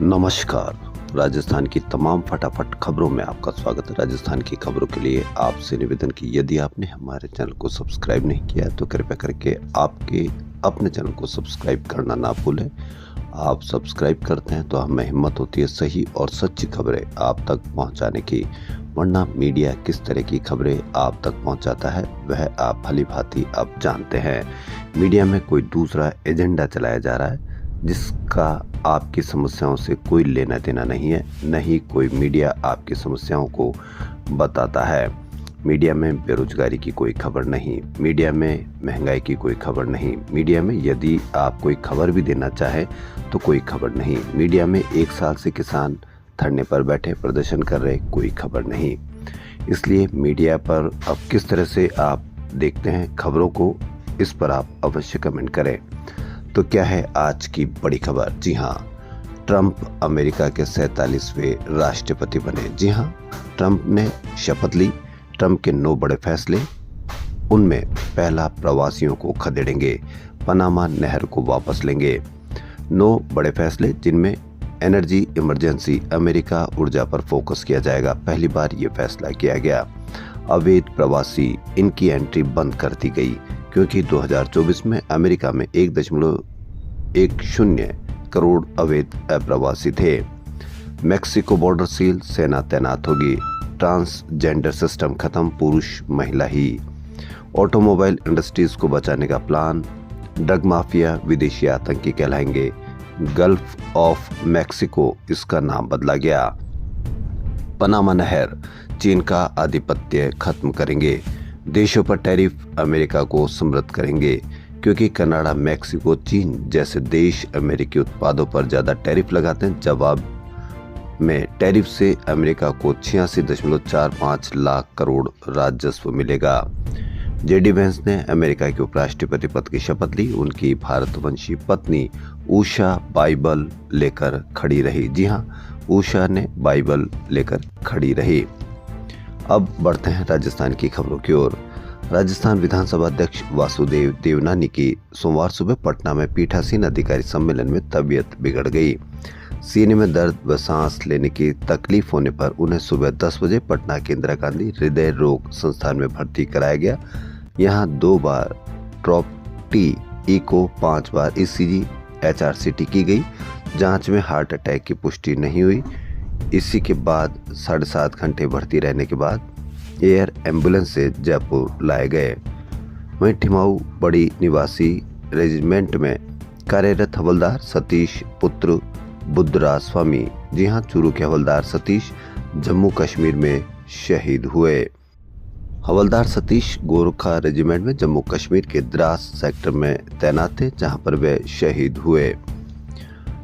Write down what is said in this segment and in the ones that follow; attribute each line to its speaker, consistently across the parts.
Speaker 1: नमस्कार। राजस्थान की तमाम फटाफट खबरों में आपका स्वागत है। राजस्थान की खबरों के लिए आपसे निवेदन कि यदि आपने हमारे चैनल को सब्सक्राइब नहीं किया है तो कृपया करके आपके अपने चैनल को सब्सक्राइब करना ना भूलें। आप सब्सक्राइब करते हैं तो हमें हिम्मत होती है सही और सच्ची खबरें आप तक पहुंचाने की, वरना मीडिया किस तरह की खबरें आप तक पहुंचाता है वह आप भली भांति अब जानते हैं। मीडिया में कोई दूसरा एजेंडा चलाया जा रहा है जिसका आपकी समस्याओं से कोई लेना देना नहीं है। न ही कोई मीडिया आपकी समस्याओं को बताता है। मीडिया में बेरोजगारी की कोई खबर नहीं, मीडिया में महंगाई की कोई खबर नहीं, मीडिया में यदि आप कोई खबर भी देना चाहे तो कोई खबर नहीं, मीडिया में 1 साल से किसान धरने पर बैठे प्रदर्शन कर रहे कोई खबर नहीं। इसलिए मीडिया पर अब किस तरह से आप देखते हैं खबरों को, इस पर आप अवश्य कमेंट करें। तो क्या है आज की बड़ी खबर? जी हाँ, ट्रंप अमेरिका के 47वें राष्ट्रपति बने। जी हाँ, ट्रंप ने शपथ ली। ट्रंप के 9 बड़े फैसले, उनमें पहला प्रवासियों को खदेड़ेंगे, पनामा नहर को वापस लेंगे। 9 बड़े फैसले जिनमें एनर्जी इमरजेंसी, अमेरिका ऊर्जा पर फोकस किया जाएगा। पहली बार ये फैसला किया गया। अवैध प्रवासी, इनकी एंट्री बंद कर दी गई क्योंकि 2024 में अमेरिका में 1.10 करोड़ अवैध अप्रवासी थे। मैक्सिको बॉर्डर सील, सेना तैनात होगी। ट्रांसजेंडर सिस्टम खत्म, पुरुष महिला ही। ऑटोमोबाइल इंडस्ट्रीज को बचाने का प्लान। ड्रग माफिया विदेशी आतंकी कहलाएंगे। गल्फ ऑफ मैक्सिको इसका नाम बदला गया। पनामा नहर, चीन का आधिपत्य खत्म करेंगे। देशों पर टैरिफ अमेरिका को समृद्ध करेंगे क्योंकि कनाडा, मैक्सिको, चीन जैसे देश अमेरिकी उत्पादों पर ज्यादा टैरिफ लगाते हैं। जवाब में टैरिफ से अमेरिका को 86.45 लाख करोड़ राजस्व मिलेगा। जेडी वेंस ने अमेरिका के उपराष्ट्रपति पद की शपथ ली। उनकी भारतवंशी पत्नी उषा बाइबल लेकर खड़ी रही। जी हाँ, उषा ने बाइबल लेकर खड़ी रही। अब बढ़ते हैं राजस्थान की खबरों की ओर। राजस्थान विधानसभा अध्यक्ष वासुदेव देवनानी की सोमवार सुबह पटना में पीठासीन अधिकारी सम्मेलन में तबीयत बिगड़ गई। सीने में दर्द व सांस लेने की तकलीफ होने पर उन्हें सुबह 10 बजे पटना के इंदिरा गांधी हृदय रोग संस्थान में भर्ती कराया गया। यहाँ 2 बार ट्रॉप टी, इको, 5 बार ईसीजी, HRCT की गई। जांच में हार्ट अटैक की पुष्टि नहीं हुई। इसी के बाद 7.5 घंटे भर्ती रहने के बाद एयर एम्बुलेंस से जयपुर लाए गए। वहीं ठिमाऊ बड़ी निवासी रेजिमेंट में कार्यरत हवलदार सतीश पुत्र बुद्धराज स्वामी, जी हाँ, चूरू के हवलदार सतीश जम्मू कश्मीर में शहीद हुए। हवलदार सतीश गोरखा रेजिमेंट में जम्मू कश्मीर के द्रास सेक्टर में तैनात थे, जहां पर वे शहीद हुए।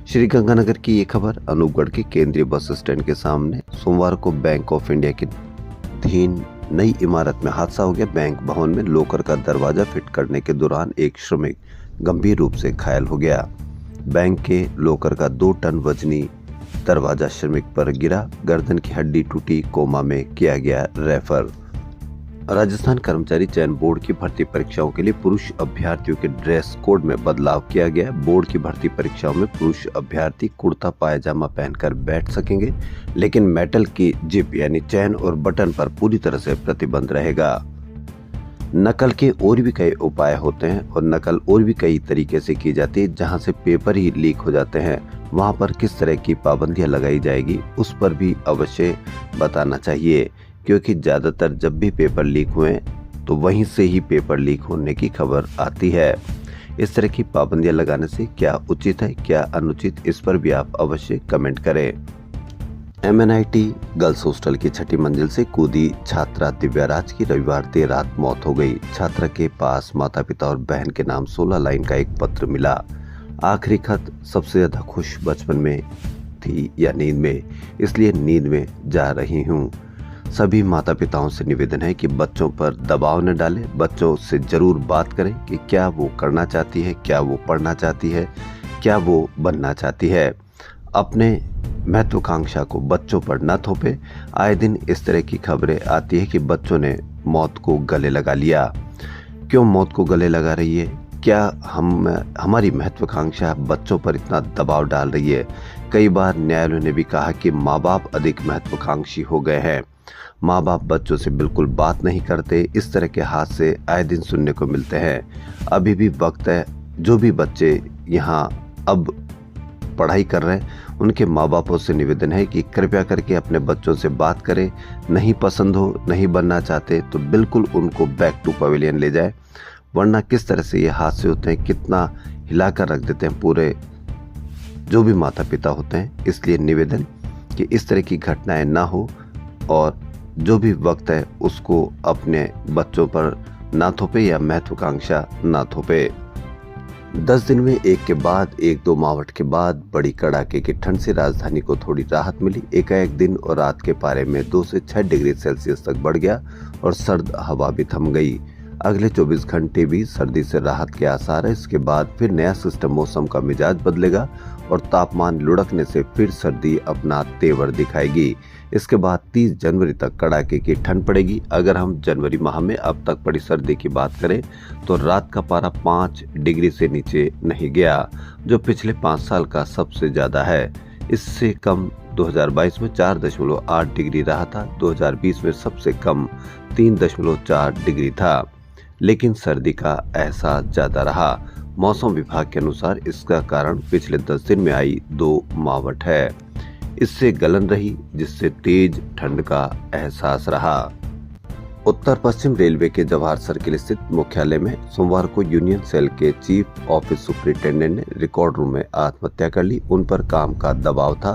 Speaker 1: श्री गंगानगर की ये खबर, अनूपगढ़ के केंद्रीय बस स्टैंड के सामने सोमवार को बैंक ऑफ इंडिया की अधीन नई इमारत में हादसा हो गया। बैंक भवन में लॉकर का दरवाजा फिट करने के दौरान एक श्रमिक गंभीर रूप से घायल हो गया। बैंक के लॉकर का 2 टन वजनी दरवाजा श्रमिक पर गिरा, गर्दन की हड्डी टूटी, कोमा में किया गया रेफर। राजस्थान कर्मचारी चयन बोर्ड की भर्ती परीक्षाओं के लिए पुरुष अभ्यर्थियों के ड्रेस कोड में बदलाव किया गया। बोर्ड की भर्ती परीक्षाओं में पुरुष अभ्यर्थी कुर्ता पायजामा पहनकर बैठ सकेंगे, लेकिन मेटल की जिप यानी चैन और बटन पर पूरी तरह से प्रतिबंध रहेगा। नकल के और भी कई उपाय होते हैं और नकल और भी कई तरीके से की जाती है। जहां से पेपर ही लीक हो जाते हैं, वहां पर किस तरह की पाबंदियां लगाई जाएगी उस पर भी अवश्य बताना चाहिए, क्योंकि ज्यादातर जब भी पेपर लीक हुए तो वहीं से ही पेपर लीक होने की खबर आती है। इस तरह की पाबंदियां लगाने से क्या उचित है, क्या अनुचित, इस पर भी आप अवश्य कमेंट करें। MNIT गर्ल्स हॉस्टल की 6ठी मंजिल से कूदी छात्रा दिव्या राज की रविवार देर रात मौत हो गई। छात्रा के पास माता पिता और बहन के नाम 16 लाइन का एक पत्र मिला। आखिरी खत, सबसे ज्यादा खुश बचपन में थी या नींद में, इसलिए नींद में जा रही हूँ। सभी माता पिताओं से निवेदन है कि बच्चों पर दबाव न डालें। बच्चों से जरूर बात करें कि क्या वो करना चाहती है, क्या वो पढ़ना चाहती है, क्या वो बनना चाहती है। अपने महत्वाकांक्षा को बच्चों पर न थोपे। आए दिन इस तरह की खबरें आती है कि बच्चों ने मौत को गले लगा लिया। क्यों मौत को गले लगा रही है, क्या हमारी महत्वाकांक्षा बच्चों पर इतना दबाव डाल रही है? कई बार न्यायालय ने भी कहा कि माँ बाप अधिक महत्वाकांक्षी हो गए हैं। माँ बाप बच्चों से बिल्कुल बात नहीं करते। इस तरह के हादसे आए दिन सुनने को मिलते हैं। अभी भी वक्त है। जो भी बच्चे यहाँ अब पढ़ाई कर रहे हैं उनके माँ बापों से निवेदन है कि कृपया करके अपने बच्चों से बात करें। नहीं पसंद हो, नहीं बनना चाहते तो बिल्कुल उनको बैक टू पवेलियन ले जाए, वरना किस तरह से ये हादसे होते हैं, कितना हिलाकर रख देते हैं पूरे जो भी माता पिता होते हैं। इसलिए निवेदन कि इस तरह की घटनाएं ना हो और जो भी वक्त है उसको अपने बच्चों पर ना थोपे या महत्वाकांक्षा ना थोपे। 10 दिन में एक के बाद एक 2 मावठ के बाद बड़ी कड़ाके की ठंड से राजधानी को थोड़ी राहत मिली। एकाएक दिन और रात के पारे में 2 से 6 डिग्री सेल्सियस तक बढ़ गया और सर्द हवा भी थम गई। अगले 24 घंटे भी सर्दी से राहत के आसार है। इसके बाद फिर नया सिस्टम मौसम का मिजाज बदलेगा और तापमान लुढ़कने से फिर सर्दी अपना तेवर दिखाएगी। इसके बाद 30 जनवरी तक कड़ाके की ठंड पड़ेगी। अगर हम जनवरी माह में अब तक पड़ी सर्दी की बात करें तो रात का पारा 5 डिग्री से नीचे नहीं गया, जो पिछले 5 साल का सबसे ज्यादा है। इससे कम 2022 में 4.8 डिग्री रहा था। 2020 में सबसे कम 3.4 डिग्री था, लेकिन सर्दी का एहसास ज्यादा रहा। मौसम विभाग के अनुसार इसका कारण पिछले 10 दिन में आई 2 मावठ है। इससे गलन रही, जिससे तेज ठंड का एहसास रहा। उत्तर पश्चिम रेलवे के जवाहर सर्किल स्थित मुख्यालय में सोमवार को यूनियन सेल के चीफ ऑफिस सुपरिटेंडेंट ने रिकॉर्ड रूम में आत्महत्या कर ली। उन पर काम का दबाव था।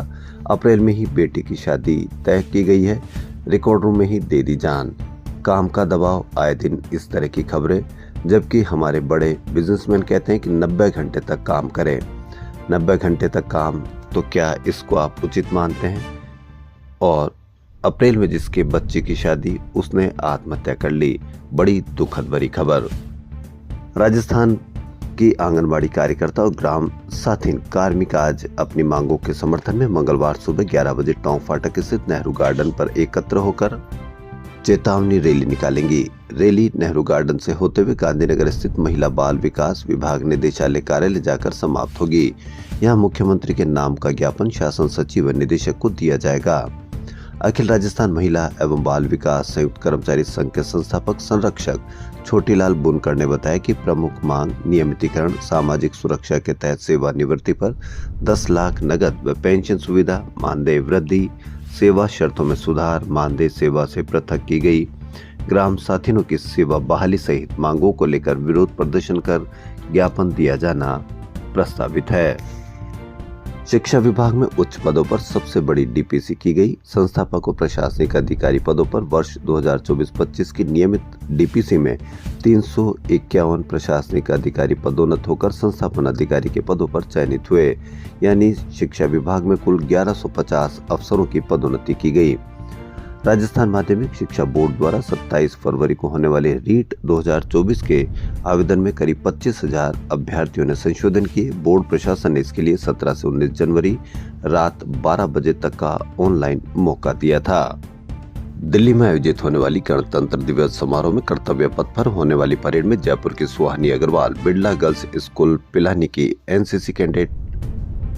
Speaker 1: अप्रैल में ही बेटी की शादी तय की गई है, रिकॉर्ड रूम में ही दे दी जान। काम का दबाव, आए दिन इस तरह की खबरें, जबकि हमारे बड़े बिजनेसमैन कहते हैं कि 90 घंटे तक काम करें। 90 घंटे तक काम, तो क्या इसको आप उचित मानते हैं? और अप्रैल में जिसके बच्चे की शादी, उसने आत्महत्या कर ली। बड़ी दुखद भरी खबर। राजस्थान की आंगनबाड़ी कार्यकर्ता और ग्राम साथीन कार्मिक आज अपनी मांगों के समर्थन में मंगलवार सुबह 11 बजे टोंक फाटक स्थित नेहरू गार्डन पर एकत्र होकर चेतावनी रैली निकालेंगी। रैली नेहरू गार्डन से होते हुए गांधीनगर स्थित महिला बाल विकास विभाग निदेशालय कार्यालय जाकर समाप्त होगी। यहां मुख्यमंत्री के नाम का ज्ञापन शासन सचिव व निदेशक को दिया जाएगा। अखिल राजस्थान महिला एवं बाल विकास संयुक्त कर्मचारी संघ के संस्थापक संरक्षक छोटीलाल बुनकर ने बताया कि प्रमुख मांग नियमितीकरण, सामाजिक सुरक्षा के तहत सेवानिवृत्ति पर 10 लाख नगद व पेंशन सुविधा, मानदेय वृद्धि, सेवा शर्तों में सुधार, मानदेय सेवा से पृथक की गई, ग्राम साथियों की सेवा बहाली सहित मांगों को लेकर विरोध प्रदर्शन कर ज्ञापन दिया जाना प्रस्तावित है। शिक्षा विभाग में उच्च पदों पर सबसे बड़ी डीपीसी की गई। संस्थापक और प्रशासनिक अधिकारी पदों पर वर्ष 2024-25 की नियमित डीपीसी में 351 प्रशासनिक अधिकारी पदोन्नत होकर संस्थापन अधिकारी के पदों पर चयनित हुए। यानी शिक्षा विभाग में कुल 1150 अफसरों की पदोन्नति की गई। राजस्थान माध्यमिक शिक्षा बोर्ड द्वारा 27 फरवरी को होने वाले रीट 2024 के आवेदन में करीब 25,000 अभ्यर्थियों ने संशोधन किए। बोर्ड प्रशासन ने इसके लिए 17 से 19 जनवरी रात 12 बजे तक का ऑनलाइन मौका दिया था। दिल्ली में आयोजित होने वाली गणतंत्र दिवस समारोह में कर्तव्य पथ पर होने वाली परेड में जयपुर की सुहानी अग्रवाल बिड़ला गर्ल्स स्कूल पिलानी की एनसीसी कैडेट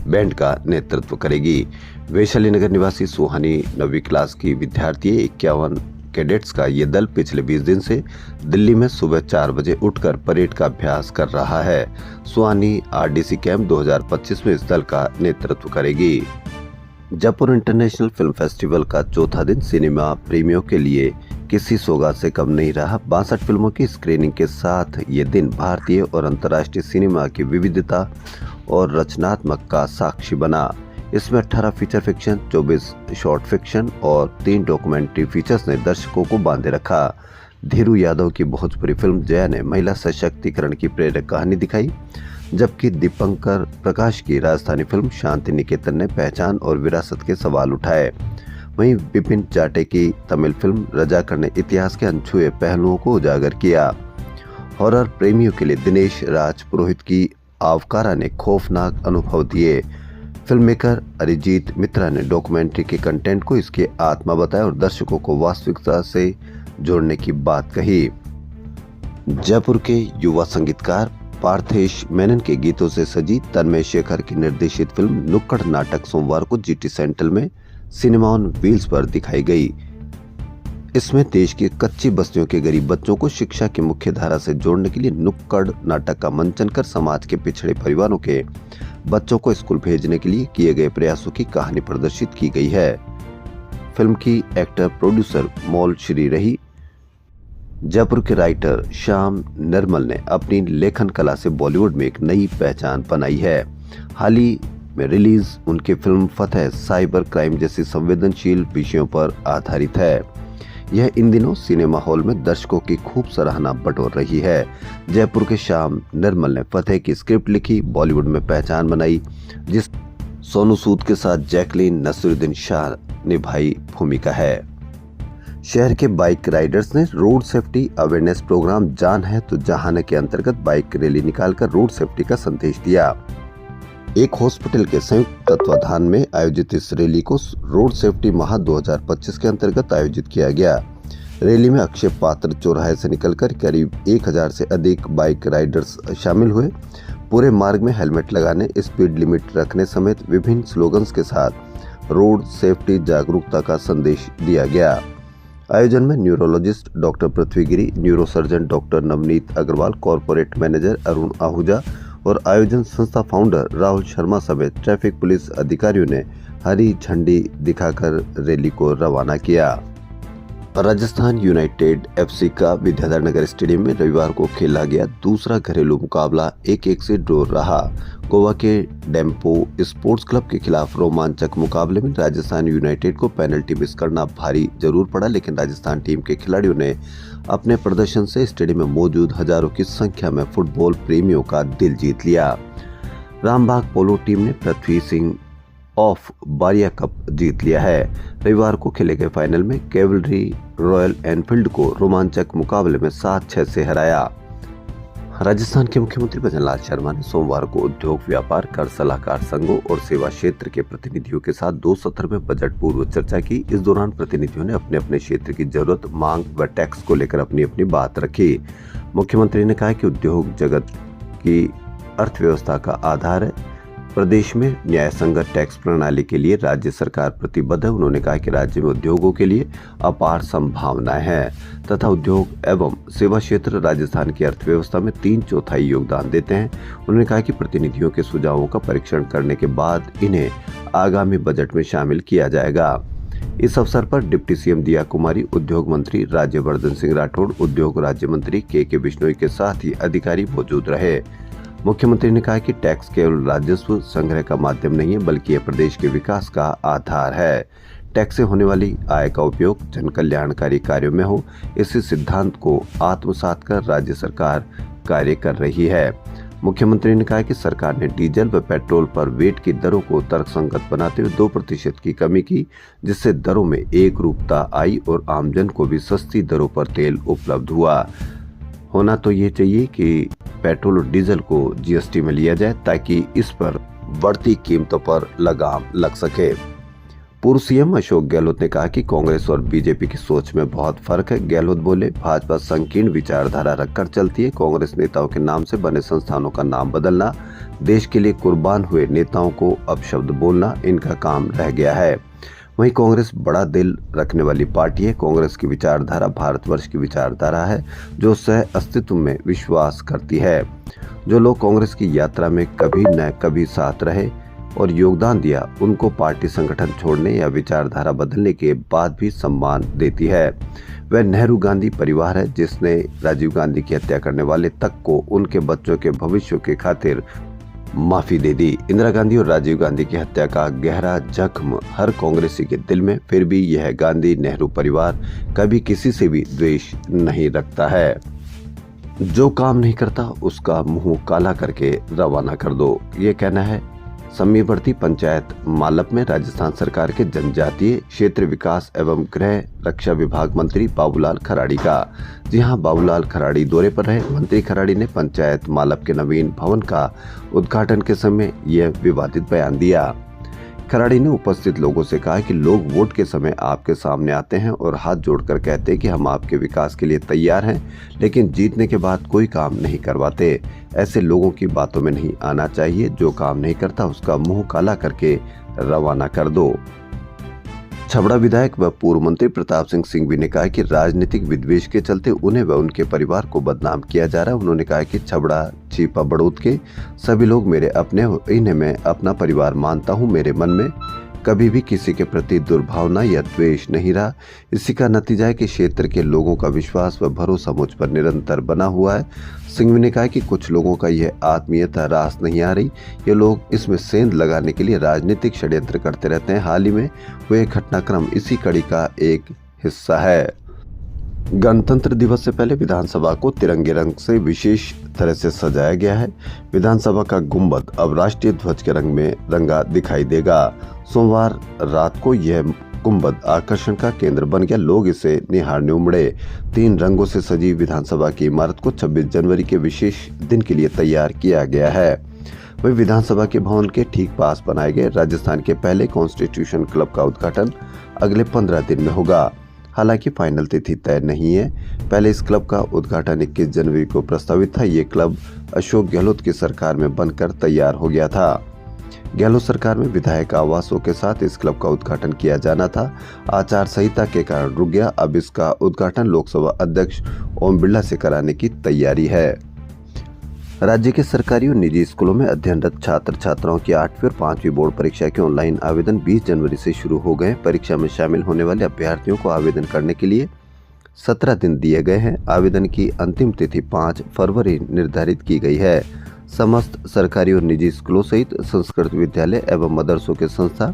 Speaker 1: बैंड का नेतृत्व करेगी। वैशाली नगर निवासी सुहानी 9वीं क्लास की विद्यार्थी 51 कैडेट्स का ये दल पिछले 20 दिन से दिल्ली में सुबह 4 बजे उठकर परेड का अभ्यास कर रहा है। सुहानी आरडीसी कैंप 2025 में इस दल का नेतृत्व करेगी। जयपुर इंटरनेशनल फिल्म फेस्टिवल का चौथा दिन सिनेमा प्रेमियों के लिए किसी सौगात से कम नहीं रहा। 62 फिल्मों की स्क्रीनिंग के साथ ये दिन भारतीय और अंतर्राष्ट्रीय सिनेमा की विविधता और रचनात्मक का साक्षी बना। इसमें 18 फीचर फिक्शन, 24 शॉर्ट फिक्शन और 3 डॉक्यूमेंट्री फीचर्स ने दर्शकों को बांधे रखा। धीरू यादव की भोजपुरी फिल्म जया ने महिला सशक्तिकरण की प्रेरक कहानी दिखाई, जबकि दीपंकर प्रकाश की राजस्थानी फिल्म शांति निकेतन ने पहचान और विरासत के सवाल उठाए। वहीं विपिन जाटे की तमिल फिल्म रजाकर ने इतिहास के अनछुए पहलुओं को उजागर किया। हॉरर प्रेमियों के लिए दिनेश राज पुरोहित की आवकारा ने खौफनाक अनुभव दिए। फिल्म मेकर अरिजीत मित्रा ने डॉक्यूमेंट्री के कंटेंट को इसके आत्मा बताया और दर्शकों को वास्तविकता से जोड़ने की बात कही। जयपुर के युवा संगीतकार पार्थेश मेनन के गीतों से सजी तन्मय शेखर की निर्देशित फिल्म नुक्कड़ नाटक सोमवार को जीटी सेंट्रल में सिनेमा ऑन व्हील्स पर दिखाई गई। इसमें देश की कच्ची बस्तियों के गरीब बच्चों को शिक्षा की मुख्य धारा से जोड़ने के लिए नुक्कड़ नाटक का मंचन कर समाज के पिछड़े परिवारों के बच्चों को स्कूल भेजने के लिए किए गए प्रयासों की कहानी प्रदर्शित की गई है। फिल्म की एक्टर प्रोड्यूसर मौल श्री रही जयपुर के राइटर श्याम निर्मल ने अपनी लेखन कला से बॉलीवुड में एक नई पहचान बनाई है। हाल ही में रिलीज उनकी फिल्म फतेह साइबर क्राइम जैसी संवेदनशील विषयों पर आधारित है। यह इन दिनों सिनेमा हॉल में दर्शकों की खूब सराहना बटोर रही है। जयपुर के श्याम निर्मल ने फतेह की स्क्रिप्ट लिखी, बॉलीवुड में पहचान बनाई, जिस सोनू सूद के साथ जैकलीन नसीरुद्दीन शाह निभाई भूमिका है। शहर के बाइक राइडर्स ने रोड सेफ्टी अवेयरनेस प्रोग्राम जान है तो जहान है के अंतर्गत बाइक रैली निकालकर रोड सेफ्टी का संदेश दिया। एक हॉस्पिटल के संयुक्त तत्वाधान में आयोजित इस रैली को रोड सेफ्टी माह 2025 के अंतर्गत आयोजित किया गया। रैली में अक्षय पात्र चौराहे से निकलकर करीब 1000 से अधिक बाइक राइडर्स शामिल हुए। पूरे मार्ग में हेलमेट लगाने, स्पीड लिमिट रखने समेत विभिन्न स्लोगन्स के साथ रोड सेफ्टी जागरूकता का संदेश दिया गया। आयोजन में neurologist doctor Prithvi Giri, neurosurgeon doctor Navneet Agarwal, corporate manager Arun Ahuja और आयोजन संस्था फाउंडर राहुल शर्मा समेत ट्रैफिक पुलिस अधिकारियों ने हरी झंडी दिखाकर रैली को रवाना किया। राजस्थान यूनाइटेड एफसी का विद्याधर नगर स्टेडियम में रविवार को खेला गया दूसरा घरेलू मुकाबला 1-1 से ड्रॉ रहा। गोवा के डेम्पो स्पोर्ट्स क्लब के खिलाफ रोमांचक मुकाबले में राजस्थान यूनाइटेड को पेनल्टी मिस करना भारी जरूर पड़ा, लेकिन राजस्थान टीम के खिलाड़ियों ने अपने प्रदर्शन से स्टेडियम में मौजूद हजारों की संख्या में फुटबॉल प्रेमियों का दिल जीत लिया। रामबाग पोलो टीम ने Prithvi Singh of Bariya cup जीत लिया है। रविवार को खेले गए फाइनल में कैवलरी रॉयल एनफील्ड को रोमांचक मुकाबले में 7-6 से हराया। राजस्थान के मुख्यमंत्री भजनलाल शर्मा ने सोमवार को उद्योग, व्यापार, कर सलाहकार संघों और सेवा क्षेत्र के प्रतिनिधियों के साथ 2 सत्र में बजट पूर्व चर्चा की। इस दौरान प्रतिनिधियों ने अपने अपने क्षेत्र की जरूरत, मांग व टैक्स को लेकर अपनी अपनी बात रखी। मुख्यमंत्री ने कहा कि उद्योग जगत की अर्थव्यवस्था का आधार है। प्रदेश में न्याय संगत टैक्स प्रणाली के लिए राज्य सरकार प्रतिबद्ध है। उन्होंने कहा कि राज्य में उद्योगों के लिए अपार संभावनाएं हैं तथा उद्योग एवं सेवा क्षेत्र राजस्थान की अर्थव्यवस्था में 3/4 योगदान देते हैं। उन्होंने कहा कि प्रतिनिधियों के सुझावों का परीक्षण करने के बाद इन्हें आगामी बजट में शामिल किया जाएगा। इस अवसर पर डिप्टी सीएम दिया कुमारी, उद्योग मंत्री राज्यवर्धन सिंह राठौड़, उद्योग राज्य मंत्री के बिश्नोई के साथ ही अधिकारी मौजूद रहे। मुख्यमंत्री ने कहा कि टैक्स केवल राजस्व संग्रह का माध्यम नहीं है, बल्कि यह प्रदेश के विकास का आधार है। टैक्स से होने वाली आय का उपयोग जन कल्याणकारी कार्यों में हो, इसी सिद्धांत को आत्मसात कर राज्य सरकार कार्य कर रही है। मुख्यमंत्री ने कहा कि सरकार ने डीजल व पेट्रोल पर वेट की दरों को तर्कसंगत बनाते हुए 2% की कमी की, जिससे दरों में एक रूपता आई और आमजन को भी सस्ती दरों पर तेल उपलब्ध हुआ। होना तो ये चाहिए कि पेट्रोल और डीजल को जीएसटी में लिया जाए ताकि इस पर बढ़ती कीमतों पर लगाम लग सके। पूर्व सीएम अशोक गहलोत ने कहा कि कांग्रेस और बीजेपी की सोच में बहुत फर्क है। गहलोत बोले, भाजपा संकीर्ण विचारधारा रखकर चलती है। कांग्रेस नेताओं के नाम से बने संस्थानों का नाम बदलना, देश के लिए कुर्बान हुए नेताओं को अपशब्द बोलना इनका काम रह गया है। वहीं कांग्रेस बड़ा दिल रखने वाली पार्टी है। कांग्रेस की विचारधारा भारतवर्ष की विचारधारा है जो सह अस्तित्व में विश्वास करती है। जो लोग कांग्रेस की यात्रा में कभी न कभी साथ रहे और योगदान दिया, उनको पार्टी संगठन छोड़ने या विचारधारा बदलने के बाद भी सम्मान देती है। वह नेहरू गांधी परिवार है जिसने राजीव गांधी की हत्या करने वाले तक को उनके बच्चों के भविष्य के खातिर माफी दे दी। इंदिरा गांधी और राजीव गांधी की हत्या का गहरा जख्म हर कांग्रेसी के दिल में, फिर भी यह गांधी नेहरू परिवार कभी किसी से भी द्वेष नहीं रखता है। जो काम नहीं करता उसका मुंह काला करके रवाना कर दो, ये कहना है समीवर्ती पंचायत मालप में राजस्थान सरकार के जनजातीय क्षेत्र विकास एवं गृह रक्षा विभाग मंत्री बाबूलाल खराड़ी का। जी हां, बाबूलाल खराड़ी दौरे पर रहे। मंत्री खराड़ी ने पंचायत मालप के नवीन भवन का उद्घाटन के समय यह विवादित बयान दिया। खराड़ी ने उपस्थित लोगों से कहा कि लोग वोट के समय आपके सामने आते हैं और हाथ जोड़कर कहते हैं कि हम आपके विकास के लिए तैयार हैं, लेकिन जीतने के बाद कोई काम नहीं करवाते। ऐसे लोगों की बातों में नहीं आना चाहिए। जो काम नहीं करता उसका मुंह काला करके रवाना कर दो। छबड़ा विधायक व पूर्व मंत्री प्रताप सिंह सिंघवी ने कहा कि राजनीतिक विद्वेष के चलते उन्हें व उनके परिवार को बदनाम किया जा रहा है। उन्होंने कहा कि छबड़ा चीपा बड़ौद के सभी लोग मेरे अपने, इन्हें मैं अपना परिवार मानता हूं। मेरे मन में कभी भी किसी के प्रति दुर्भावना या द्वेष नहीं रहा। इसी का नतीजा है कि क्षेत्र के लोगों का विश्वास व भरोसा मुझ पर निरंतर बना हुआ है। सिंघवी ने कहा कि कुछ लोगों का यह आत्मीयता रास नहीं आ रही। ये लोग इसमें सेंध लगाने के लिए राजनीतिक षड्यंत्र करते रहते हैं। हाल ही में हुए घटनाक्रम इसी कड़ी का एक हिस्सा है। गणतंत्र दिवस से पहले विधानसभा को तिरंगे रंग से विशेष तरह से सजाया गया है। विधानसभा का गुंबद अब राष्ट्रीय ध्वज के रंग में रंगा दिखाई देगा। सोमवार रात को यह गुंबद आकर्षण का केंद्र बन गया। लोग इसे निहारने उमड़े। 3 रंगों से सजी विधानसभा की इमारत को 26 जनवरी के विशेष दिन के लिए तैयार किया गया है। वही विधानसभा के भवन के ठीक पास बनाए गए राजस्थान के पहले कॉन्स्टिट्यूशन क्लब का उद्घाटन अगले 15 दिन में होगा। हालांकि फाइनल तिथि तय नहीं है। पहले इस क्लब का उद्घाटन 21 जनवरी को प्रस्तावित था। ये क्लब अशोक गहलोत की सरकार में बनकर तैयार हो गया था। गहलोत सरकार में विधायक आवासों के साथ इस क्लब का उद्घाटन किया जाना था। आचार संहिता के कारण रुक गया। अब इसका उद्घाटन लोकसभा अध्यक्ष ओम बिरला से कराने की तैयारी है। राज्य के सरकारी और निजी स्कूलों में अध्ययनरत छात्र छात्राओं की 8वीं और 5वीं बोर्ड परीक्षा के ऑनलाइन आवेदन 20 जनवरी से शुरू हो गए। परीक्षा में शामिल होने वाले अभ्यर्थियों को आवेदन करने के लिए 17 दिन दिए गए हैं। आवेदन की अंतिम तिथि 5 फरवरी निर्धारित की गई है। समस्त सरकारी और निजी स्कूलों सहित संस्कृत विद्यालय एवं मदरसों के संस्था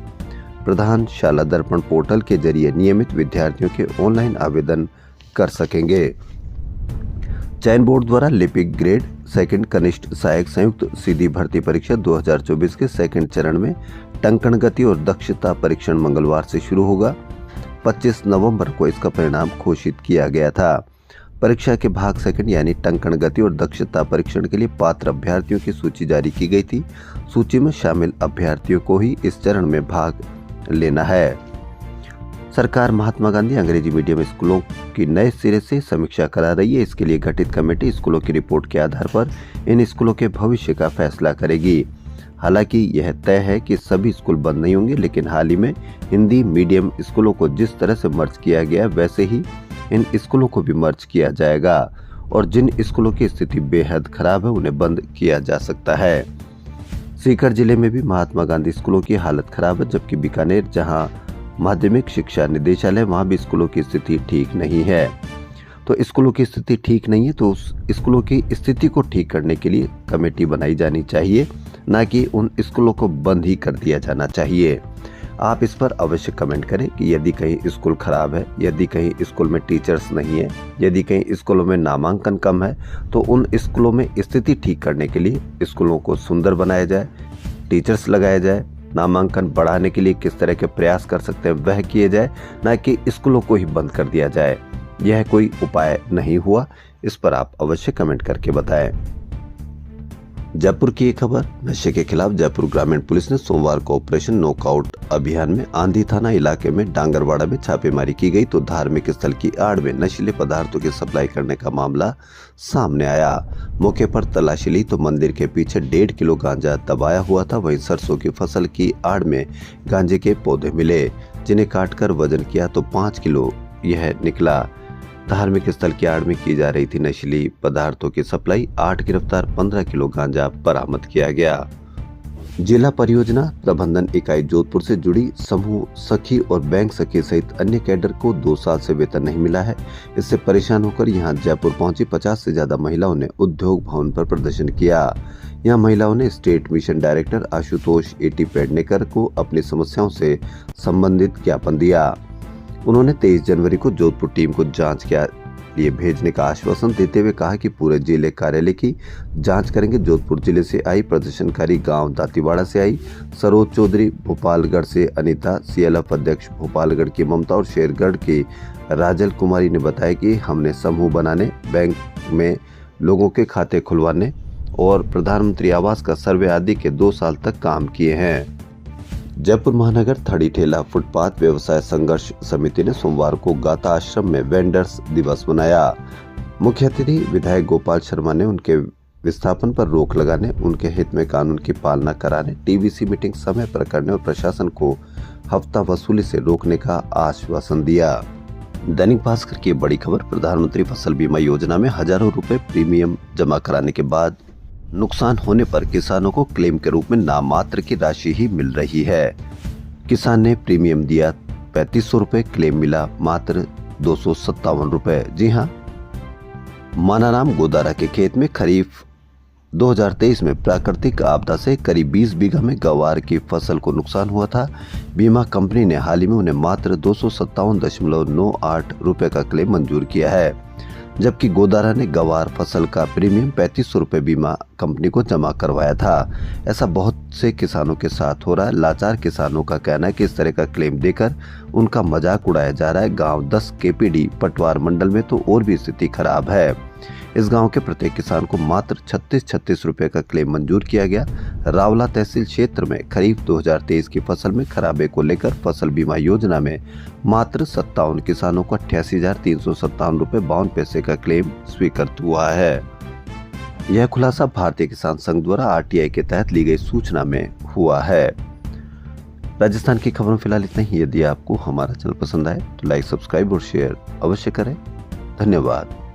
Speaker 1: प्रधान शाला दर्पण पोर्टल के जरिए नियमित विद्यार्थियों के ऑनलाइन आवेदन कर सकेंगे। चयन बोर्ड द्वारा लिपिक ग्रेड 2 कनिष्ठ सहायक संयुक्त सीधी भर्ती परीक्षा 2024 के सेकंड चरण में टंकण गति और दक्षता परीक्षण मंगलवार से शुरू होगा। 25 नवंबर को इसका परिणाम घोषित किया गया था। परीक्षा के भाग सेकंड यानी टंकण गति और दक्षता परीक्षण के लिए पात्र अभ्यर्थियों की सूची जारी की गई थी। सूची में शामिल अभ्यर्थियों को ही इस चरण में भाग लेना है। सरकार महात्मा गांधी अंग्रेजी मीडियम स्कूलों की नए सिरे से समीक्षा करा रही है। इसके लिए गठित कमेटी स्कूलों की रिपोर्ट के आधार पर इन स्कूलों के भविष्य का फैसला करेगी। हालांकि यह तय है कि सभी स्कूल बंद नहीं होंगे, लेकिन हाल ही में हिंदी मीडियम स्कूलों को जिस तरह से मर्ज किया गया वैसे ही इन स्कूलों को भी मर्ज किया जाएगा और जिन स्कूलों की स्थिति बेहद खराब है उन्हें बंद किया जा सकता है। सीकर जिले में भी महात्मा गांधी स्कूलों की हालत खराब है, जबकि बीकानेर जहां माध्यमिक शिक्षा निदेशालय वहां भी स्कूलों की स्थिति ठीक नहीं है। तो स्कूलों की स्थिति ठीक नहीं है तो उस स्कूलों की स्थिति को ठीक करने के लिए कमेटी बनाई जानी चाहिए, ना कि उन स्कूलों को बंद ही कर दिया जाना चाहिए। आप इस पर अवश्य कमेंट करें कि यदि कहीं स्कूल खराब है, यदि कहीं स्कूल में टीचर्स नहीं है, यदि कहीं स्कूलों में नामांकन कम है, तो उन स्कूलों में स्थिति ठीक करने के लिए स्कूलों को सुंदर बनाया जाए, टीचर्स लगाया जाए, नामांकन बढ़ाने के लिए किस तरह के प्रयास कर सकते हैं वह किए जाए, ना कि स्कूलों को ही बंद कर दिया जाए। यह कोई उपाय नहीं हुआ। इस पर आप अवश्य कमेंट करके बताएं। जयपुर की एक खबर, नशे के खिलाफ जयपुर ग्रामीण पुलिस ने सोमवार को ऑपरेशन नॉकआउट अभियान में आंधी थाना इलाके में डांगरवाड़ा में छापेमारी की गई तो धार्मिक स्थल की आड़ में नशीले पदार्थों की सप्लाई करने का मामला सामने आया। मौके पर तलाशी ली तो मंदिर के पीछे 1.5 किलो गांजा दबाया हुआ था। वहीं सरसों की फसल की आड़ में गांजे के पौधे मिले, जिन्हें काटकर वजन किया तो 5 किलो यह निकला। धार्मिक स्थल की आड़ में की जा रही थी नशीली पदार्थों की सप्लाई। 8 गिरफ्तार, 15 किलो गांजा बरामद किया गया। जिला परियोजना प्रबंधन इकाई जोधपुर से जुड़ी समूह सखी और बैंक सखी सहित अन्य कैडर को 2 साल से वेतन नहीं मिला है। इससे परेशान होकर यहां जयपुर पहुंची 50 से ज्यादा महिलाओं ने उद्योग भवन पर प्रदर्शन किया। यहां महिलाओं ने state mission director Ashutosh eighty Pednekar को अपनी समस्याओं से संबंधित ज्ञापन दिया। उन्होंने 23 जनवरी को जोधपुर टीम को जांच के लिए भेजने का आश्वासन देते हुए कहा कि पूरे जिले कार्यालय की जांच करेंगे। जोधपुर जिले से आई प्रदर्शनकारी गांव दातीवाड़ा से आई सरोज चौधरी, भोपालगढ़ से अनीता, सीएलएफ अध्यक्ष भोपालगढ़ की ममता और शेरगढ़ की राजल कुमारी ने बताया कि हमने समूह बनाने, बैंक में लोगों के खाते खुलवाने और प्रधानमंत्री आवास का सर्वे आदि के 2 साल तक काम किए हैं। जयपुर महानगर थड़ी ठेला फुटपाथ व्यवसाय संघर्ष समिति ने सोमवार को गाता आश्रम में वेंडर्स दिवस मनाया। मुख्य अतिथि विधायक गोपाल शर्मा ने उनके विस्थापन पर रोक लगाने, उनके हित में कानून की पालना कराने, टीवीसी मीटिंग समय पर करने और प्रशासन को हफ्ता वसूली से रोकने का आश्वासन दिया। दैनिक भास्कर की बड़ी खबर, प्रधानमंत्री फसल बीमा योजना में हजारों रुपए प्रीमियम जमा कराने के बाद नुकसान होने पर किसानों को क्लेम के रूप में नामात्र की राशि ही मिल रही है। किसान ने प्रीमियम दिया 3500 रुपए, क्लेम मिला मात्र 257 रुपए। जी हाँ, मानाराम गोदारा के खेत में खरीफ 2023 में प्राकृतिक आपदा से करीब 20 बीघा में गवार की फसल को नुकसान हुआ था। बीमा कंपनी ने हाल ही में उन्हें मात्र 257.98 रुपए का क्लेम मंजूर किया है, जबकि गोदारा ने गवार फसल का प्रीमियम 3500 रुपए बीमा कंपनी को जमा करवाया था। ऐसा बहुत से किसानों के साथ हो रहा है। लाचार किसानों का कहना है कि इस तरह का क्लेम देकर उनका मजाक उड़ाया जा रहा है। गांव 10 केपीडी पटवार मंडल में तो और भी स्थिति खराब है। इस गांव के प्रत्येक किसान को मात्र 36 रुपए का क्लेम मंजूर किया गया। रावला तहसील क्षेत्र में खरीफ 2023 की फसल में खराबे को लेकर फसल बीमा योजना में मात्र 57 किसानों को 88,357 रुपए 52 पैसे का क्लेम स्वीकृत हुआ है। यह खुलासा भारतीय किसान संघ द्वारा आरटीआई के तहत ली गई सूचना में हुआ है। राजस्थान की खबरों फिलहाल इतना ही। यदि आपको हमारा चैनल पसंद आए तो लाइक, सब्सक्राइब और शेयर अवश्य करें। धन्यवाद।